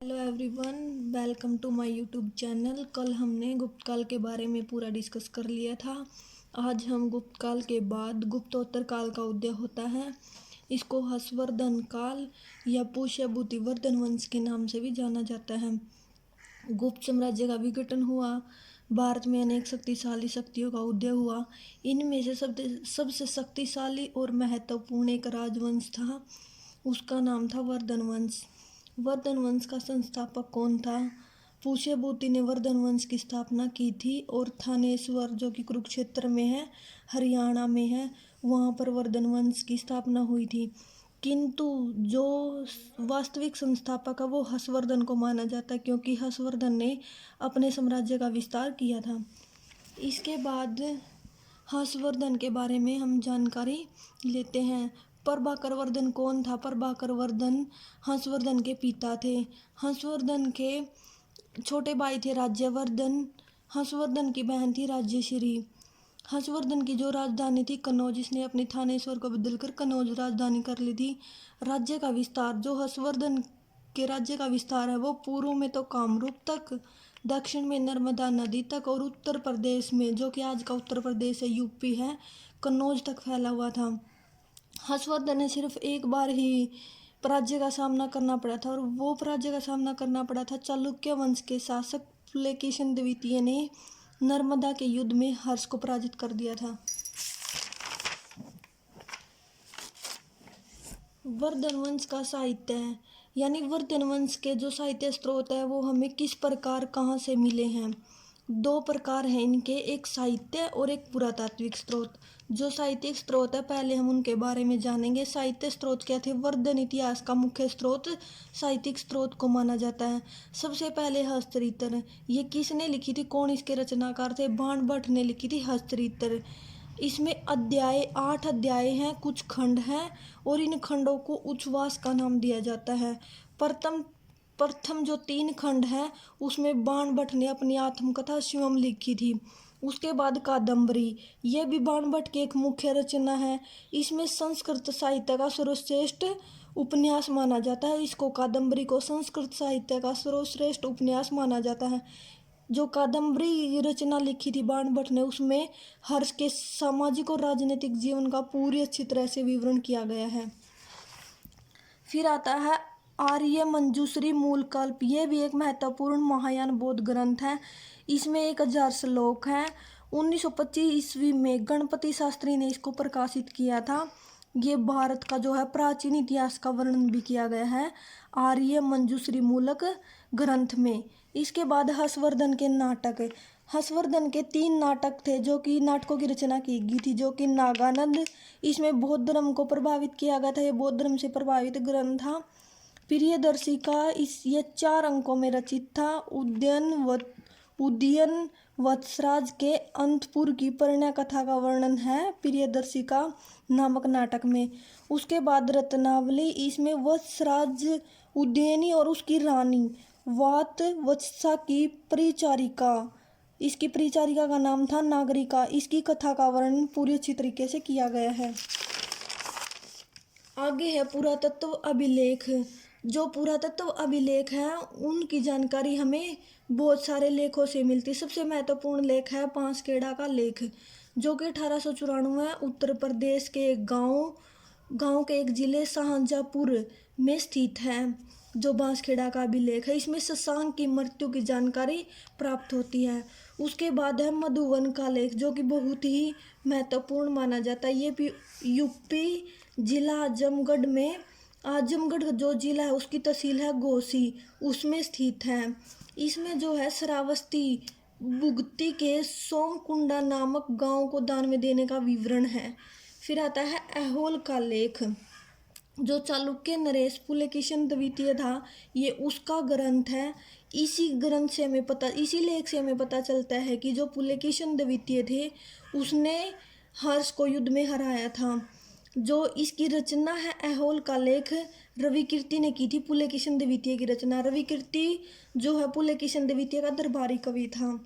Hello everyone, welcome to my YouTube channel. कल हमने गुप्त काल के बारे में पूरा डिस्कस कर लिया था। आज हम गुप्त काल के बाद गुप्तोत्तर काल का उदय होता है। इसको हर्षवर्धन काल या पुष्यभूति वर्धन वंश के नाम से भी जाना जाता है। गुप्त साम्राज्य का विघटन हुआ। भारत में अनेक शक्तिशाली शक्तियों का उदय हुआ। इनमें से सबसे शक्तिशाली और महत्वपूर्ण एक राजवंश था। उसका नाम था वर्धन वंश। वर्धन वंश का संस्थापक कौन था? पुष्यभूति ने वर्धन वंश की स्थापना की थी और थानेश्वर, जो कि कुरुक्षेत्र में है, हरियाणा में है, वहाँ पर वर्धन वंश की स्थापना हुई थी। किंतु जो वास्तविक संस्थापक है वो हर्षवर्धन को माना जाता है, क्योंकि हर्षवर्धन ने अपने साम्राज्य का विस्तार किया था। इसके बाद हर्षवर्धन के बारे में हम जानकारी लेते हैं। प्रभाकर वर्धन कौन था? प्रभाकर वर्धन हर्षवर्धन के पिता थे। हर्षवर्धन के छोटे भाई थे राज्यवर्धन। हर्षवर्धन की बहन थी राज्यश्री। हर्षवर्धन की जो राजधानी थी कनौज, इसने अपनी थानेश्वर को बदलकर कनौज राजधानी कर ली थी। राज्य का विस्तार, जो हर्षवर्धन के राज्य का विस्तार है वो पूर्व में तो कामरूप तक, दक्षिण में नर्मदा नदी तक और उत्तर प्रदेश में, जो कि आज का उत्तर प्रदेश है, यूपी है, कन्नौज तक फैला हुआ था। हर्षवर्धन ने सिर्फ एक बार ही पराजय का सामना करना पड़ा था, और वो पराजय का सामना करना पड़ा था चालुक्य वंश के शासक पुलकेशिन द्वितीय ने नर्मदा के युद्ध में हर्ष को पराजित कर दिया था। वर्धन वंश का साहित्य है, यानी वर्धन वंश के जो साहित्य स्रोत है वो हमें किस प्रकार कहाँ से मिले हैं। दो प्रकार हैं इनके, एक साहित्य और एक पुरातात्विक स्रोत। जो साहित्यिक स्रोत है पहले हम उनके बारे में जानेंगे। साहित्य स्रोत क्या थे? वर्धन इतिहास का मुख्य स्रोत साहित्यिक स्रोत को माना जाता है। सबसे पहले हस्तचरित्र, ये किसने लिखी थी? कौन इसके रचनाकार थे? बाणभट्ट ने लिखी थी हस्तचरित्र। इसमें अध्याय 8 अध्याय हैं, कुछ खंड हैं, और इन खंडों को उच्छ्वास का नाम दिया जाता है। प्रथम जो 3 खंड हैं उसमें बाणभट्ट ने अपनी आत्मकथा शिवम लिखी थी। उसके बाद कादम्बरी, यह भी बाणभट्ट की एक मुख्य रचना है। इसमें संस्कृत साहित्य का सर्वश्रेष्ठ उपन्यास माना जाता है। इसको, कादम्बरी को, संस्कृत साहित्य का सर्वश्रेष्ठ उपन्यास माना जाता है। जो कादम्बरी रचना लिखी थी बाणभट्ट ने, उसमें हर्ष के सामाजिक और राजनीतिक जीवन का पूरी अच्छी तरह से विवरण किया गया है। फिर आता है आर्य मंजूश्री मूलकल्प। ये भी एक महत्वपूर्ण महायान बौद्ध ग्रंथ है। इसमें 1000 श्लोक हैं। 1925 ईस्वी में गणपति शास्त्री ने इसको प्रकाशित किया था। ये भारत का जो है प्राचीन इतिहास का वर्णन भी किया गया है आर्य मंजूश्री मूलक ग्रंथ में। इसके बाद हर्षवर्धन के नाटक। हर्षवर्धन के 3 नाटक थे, जो कि नाटकों की रचना की गई थी, जो कि नागानंद, इसमें बौद्ध धर्म को प्रभावित किया गया था। ये बौद्ध धर्म से प्रभावित ग्रंथ था। प्रियदर्शिका, ये 4 अंकों में रचित था। उदयन वत्सराज के अंतपुर की परिणय कथा का वर्णन है प्रियदर्शिका नामक नाटक में। उसके बाद रत्नावली, इसमें वत्सराज उदयनी और उसकी रानी वात वत्सा की परिचारिका, इसकी परिचारिका का नाम था नागरिका, इसकी कथा का वर्णन पूरी अच्छी तरीके से किया गया है। आगे है पुरातत्व अभिलेख। जो पुरातत्व अभिलेख है उनकी जानकारी हमें बहुत सारे लेखों से मिलती है। सबसे महत्वपूर्ण लेख है बांसखेड़ा का लेख, जो कि 1894 उत्तर प्रदेश के एक गांव के एक जिले शाहजहाँपुर में स्थित है। जो बांसखेड़ा का अभिलेख है, इसमें शशांक की मृत्यु की जानकारी प्राप्त होती है। उसके बाद है मधुवन का लेख, जो कि बहुत ही महत्वपूर्ण माना जाता है। ये भी यूपी जिला आजमगढ़ में, आजमगढ़ जो जिला है उसकी तहसील है घोसी, उसमें स्थित है। इसमें जो है श्रावस्ती भुगती के सोमकुंडा नामक गांव को दान में देने का विवरण है। फिर आता है ऐहोल का लेख, जो चालुक्य नरेश पुलकेशिन द्वितीय था, ये उसका ग्रंथ है। इसी लेख से हमें पता चलता है कि जो पुलकेशिन द्वितीय थे उसने हर्ष को युद्ध में हराया था। जो इसकी रचना है ऐहोल का लेख, रविकीर्ति ने की थी। पुलकेशिन द्वितीय की रचना, रविकीर्ति जो है पुलकेशिन द्वितीय का दरबारी कवि था।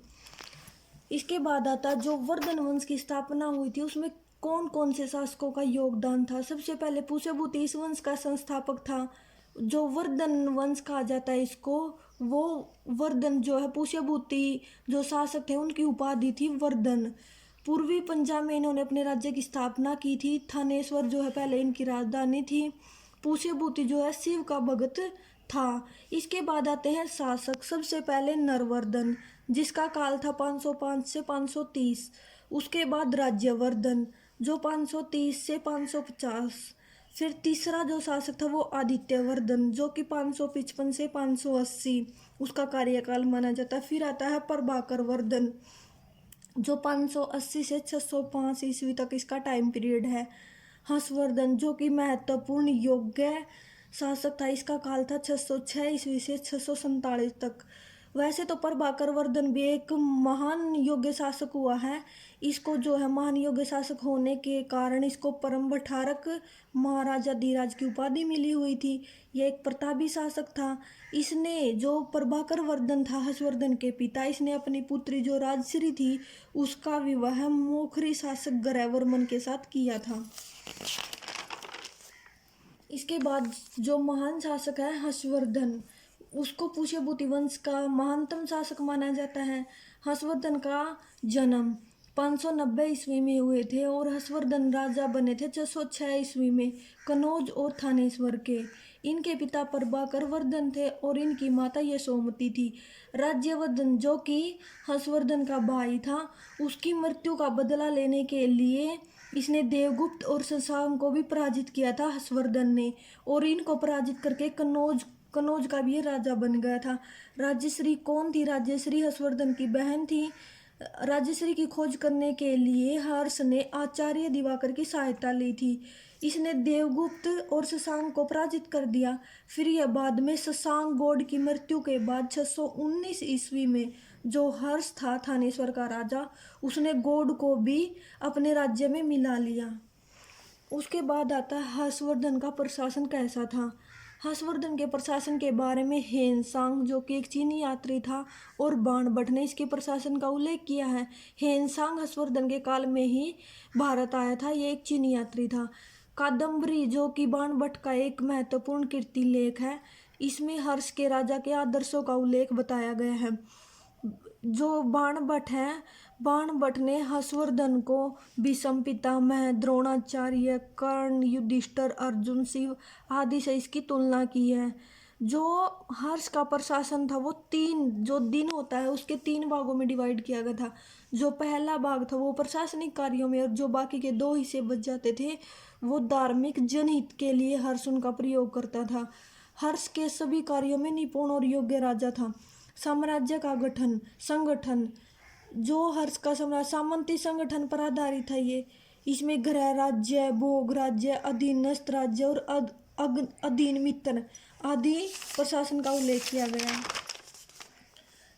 इसके बाद आता जो वर्धन वंश की स्थापना हुई थी उसमें कौन कौन से शासकों का योगदान था। सबसे पहले पुष्यभूति इस वंश का संस्थापक था। जो वर्धन वंश कहा जाता है इसको, वो वर्धन जो है पुष्यभूति जो शासक थे उनकी उपाधि थी वर्धन। पूर्वी पंजाब में इन्होंने अपने राज्य की स्थापना की थी। थानेश्वर जो है पहले इनकी राजधानी थी। पुष्यभूति जो है शिव का भगत था। इसके बाद आते हैं शासक। सबसे पहले नरवर्धन जिसका काल था 505 से 530। उसके बाद राज्यवर्धन जो 530 से 550। फिर तीसरा जो शासक था वो आदित्यवर्धन जो कि 555 से 580 उसका कार्यकाल माना जाता है। फिर आता है प्रभाकर वर्धन जो 580 से 605 ईस्वी तक इसका टाइम पीरियड है। हर्षवर्धन जो कि महत्वपूर्ण योग्य शासक था, इसका काल था 606 ईस्वी से 647 तक। वैसे तो प्रभाकर वर्धन भी एक महान योग्य शासक हुआ है। इसको जो है महान योग्य शासक होने के कारण इसको परम भट्टारक महाराजा धीराज की उपाधि मिली हुई थी। यह एक प्रतापी शासक था। इसने जो प्रभाकर वर्धन था हर्षवर्धन के पिता, इसने अपनी पुत्री जो राजश्री थी उसका विवाह मोखरी शासक ग्रैवर्मन के साथ किया था। इसके बाद जो महान शासक है हर्षवर्धन, उसको पुष्यभूति वंश का महानतम शासक माना जाता है। हर्षवर्धन का जन्म 590 ईस्वी में हुए थे और हर्षवर्धन राजा बने थे 606 ईस्वी में कनौज और थानेश्वर के। इनके पिता प्रभाकर वर्धन थे और इनकी माता यशोमती थी। राज्यवर्धन जो कि हर्षवर्धन का भाई था, उसकी मृत्यु का बदला लेने के लिए इसने देवगुप्त और शशांक को भी पराजित किया था हर्षवर्धन ने, और इनको पराजित करके कनौज का भी राजा बन गया था। राजश्री कौन थी? राजश्री हर्षवर्धन की बहन थी। राजश्री की खोज करने के लिए हर्ष ने आचार्य दिवाकर की सहायता ली थी। इसने देवगुप्त और शशांक को पराजित कर दिया। फिर यह बाद में शशांक गौड़ की मृत्यु के बाद 619 ईस्वी में जो हर्ष था थानेश्वर का राजा, उसने गौड़ को भी अपने राज्य में मिला लिया। उसके बाद आता है हर्षवर्धन का प्रशासन कैसा था। हर्षवर्धन के प्रशासन के बारे में हेनसांग जो कि एक चीनी यात्री था और बाणभट्ट ने इसके प्रशासन का उल्लेख किया है। हेनसांग हर्षवर्धन के काल में ही भारत आया था। ये एक चीनी यात्री था। कादम्बरी जो कि बाणभट्ट का एक महत्वपूर्ण कीर्ति लेख है, इसमें हर्ष के राजा के आदर्शों का उल्लेख बताया गया है। जो बाणभट्ट है, बाणभट्ट ने हर्षवर्धन को भीष्म पितामह, द्रोणाचार्य, कर्ण, युधिष्ठिर, अर्जुन, शिव आदि से इसकी तुलना की है। जो हर्ष का प्रशासन था वो जो दिन होता है उसके 3 भागों में डिवाइड किया गया था। जो पहला भाग था वो प्रशासनिक कार्यों में, और जो बाकी के 2 हिस्से बच जाते थे वो धार्मिक जनहित के लिए हर्ष उनका प्रयोग करता था। हर्ष के सभी कार्यों में निपुण और योग्य राजा था। साम्राज्य का संगठन जो हर्ष का सामंती संगठन पर आधारित है। ये इसमें गृह राज्य, भोग राज्य, अधीनस्थ राज्य और अधीन मित्र आदि प्रशासन का उल्लेख किया गया है।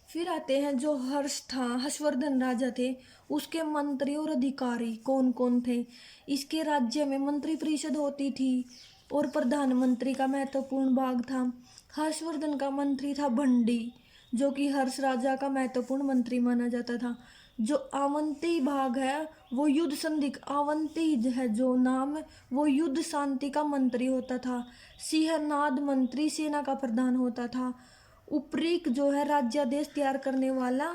फिर आते हैं जो हर्षवर्धन राजा थे उसके मंत्री और अधिकारी कौन कौन थे। इसके राज्य में मंत्री परिषद होती थी और प्रधानमंत्री का महत्वपूर्ण भाग था। हर्षवर्धन का मंत्री था भंडी जो कि हर्ष राजा का महत्वपूर्ण मंत्री माना जाता था। जो आवंती भाग है वो युद्ध संधिक आवंती है जो नाम, वो युद्ध शांति का मंत्री होता था। सिंहनाद मंत्री सेना का प्रधान होता था। उपरीक जो है राज्यादेश तैयार करने वाला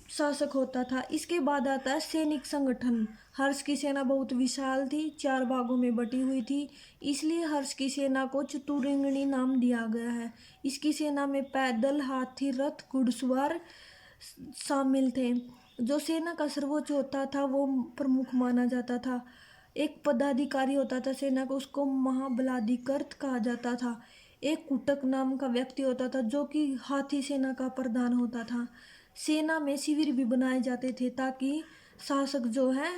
शासक होता था। इसके बाद आता है सैनिक संगठन। हर्ष की सेना बहुत विशाल थी, 4 भागों में बटी हुई थी, इसलिए हर्ष की सेना को चतुरंगिणी नाम दिया गया है। इसकी सेना में पैदल, हाथी, रथ, घुड़सवार शामिल थे। जो सेना का सर्वोच्च होता था वो प्रमुख माना जाता था। एक पदाधिकारी होता था सेना को, उसको महाबलाधिकृत कहा जाता था। एक कुटक नाम का व्यक्ति होता था जो कि हाथी सेना का प्रधान होता था। सेना में शिविर भी बनाए जाते थे ताकि शासक जो है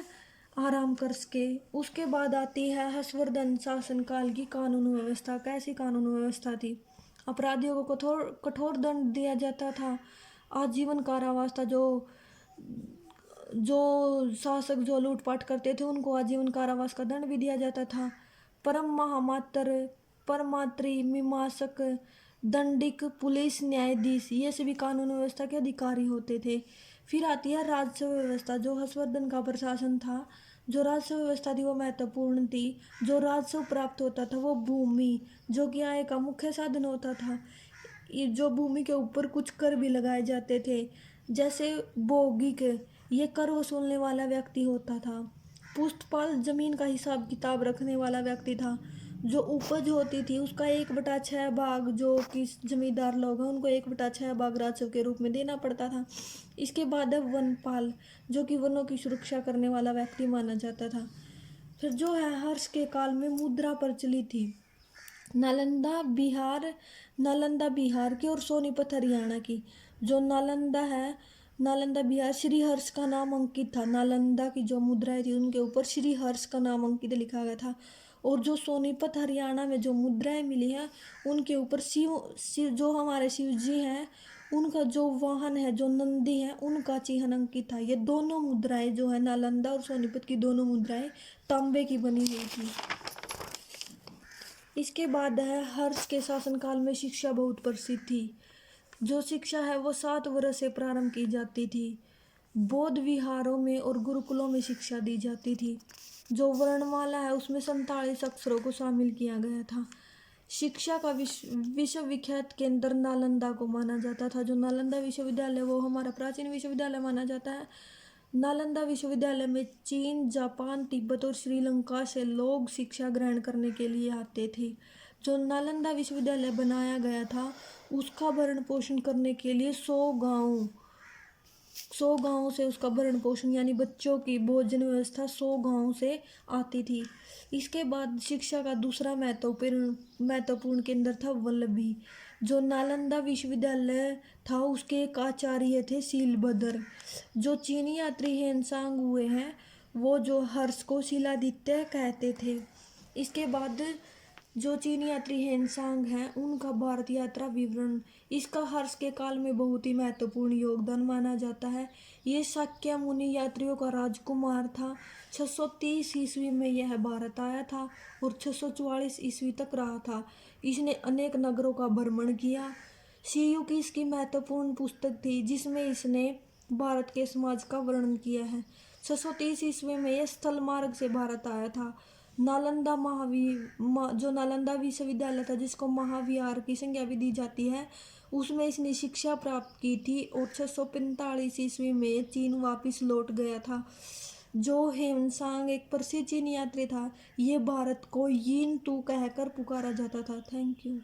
आराम कर सके। उसके बाद आती है हर्षवर्धन शासनकाल की कानून व्यवस्था। कैसी कानून व्यवस्था थी? अपराधियों को कठोर दंड दिया जाता था। आजीवन कारावास था। जो शासक जो लूटपाट करते थे उनको आजीवन कारावास का दंड भी दिया जाता था। परम महामात्र, परमात्री, मीमांसक, दंडिक, पुलिस, न्यायाधीश, ये सभी कानून व्यवस्था के अधिकारी होते थे। फिर आती है राजस्व व्यवस्था। जो हर्षवर्धन का प्रशासन था जो राजस्व व्यवस्था थी वो महत्वपूर्ण थी। जो राजस्व प्राप्त होता था वो भूमि, जो कि आय का मुख्य साधन होता था। ये जो भूमि के ऊपर कुछ कर भी लगाए जाते थे, जैसे भौगोलिक, ये कर वसूलने वाला व्यक्ति होता था। पुष्टपाल जमीन का हिसाब किताब रखने वाला व्यक्ति था। जो उपज होती थी उसका 1/6 भाग, जो कि जमींदार लोग हैं उनको 1/6 भाग राजस्व के रूप में देना पड़ता था। इसके बाद है वनपाल, जो कि वनों की सुरक्षा करने वाला व्यक्ति माना जाता था। फिर जो है हर्ष के काल में मुद्रा प्रचलित थी। नालंदा बिहार की और सोनीपत हरियाणा की। जो नालंदा है, नालंदा बिहार, श्री हर्ष का नाम अंकित था। नालंदा की जो मुद्राएं थी उनके ऊपर श्री हर्ष का नाम अंकित लिखा गया था। और जो सोनीपत हरियाणा में जो मुद्राएं मिली हैं उनके ऊपर शिव जो हमारे शिव जी हैं उनका जो वाहन है, जो नंदी है, उनका चिन्ह अंकित था। ये दोनों मुद्राएं जो है, नालंदा और सोनीपत की दोनों मुद्राएं तांबे की बनी हुई थी। इसके बाद है हर्ष के शासनकाल में शिक्षा बहुत प्रसिद्ध थी। जो शिक्षा है वो 7 वर्ष से प्रारंभ की जाती थी। बौद्ध विहारों में और गुरुकुलों में शिक्षा दी जाती थी। जो वर्णमाला है उसमें 47 अक्षरों को शामिल किया गया था। शिक्षा का विश्वविख्यात केंद्र नालंदा को माना जाता था। जो नालंदा विश्वविद्यालय वो हमारा प्राचीन विश्वविद्यालय माना जाता है। नालंदा विश्वविद्यालय में चीन, जापान, तिब्बत और श्रीलंका से लोग शिक्षा ग्रहण करने के लिए आते थे। जो नालंदा विश्वविद्यालय बनाया गया था उसका भरण पोषण करने के लिए 100 गाँव से उसका भरण पोषण यानी बच्चों की भोजन व्यवस्था 100 गाँव से आती थी। इसके बाद शिक्षा का दूसरा महत्वपूर्ण केंद्र था वल्लभी। जो नालंदा विश्वविद्यालय था उसके एक आचार्य थे शीलभद्र। जो चीनी यात्री हेनसांग हुए हैं वो जो हर्ष को शिलादित्य कहते थे। इसके बाद जो चीनी यात्री हेनसांग हैं उनका भारत यात्रा विवरण, इसका हर्ष के काल में बहुत ही महत्वपूर्ण योगदान माना जाता है। ये शाक्य मुनि यात्रियों का राजकुमार था। 630 ईस्वी में यह भारत आया था और 644 ईस्वी तक रहा था। इसने अनेक नगरों का भ्रमण किया। सीयू की इसकी महत्वपूर्ण पुस्तक थी जिसमें इसने भारत के समाज का वर्णन किया है। 630 ईस्वी में यह स्थल मार्ग से भारत आया था। जो नालंदा विश्वविद्यालय था जिसको महाविहार की संज्ञा भी दी जाती है, उसमें इसने शिक्षा प्राप्त की थी और 645 ईस्वी में चीन वापस लौट गया था। जो हेमसांग एक प्रसिद्ध चीनी यात्री था। ये भारत को यीन तू कहकर पुकारा जाता था। Thank you.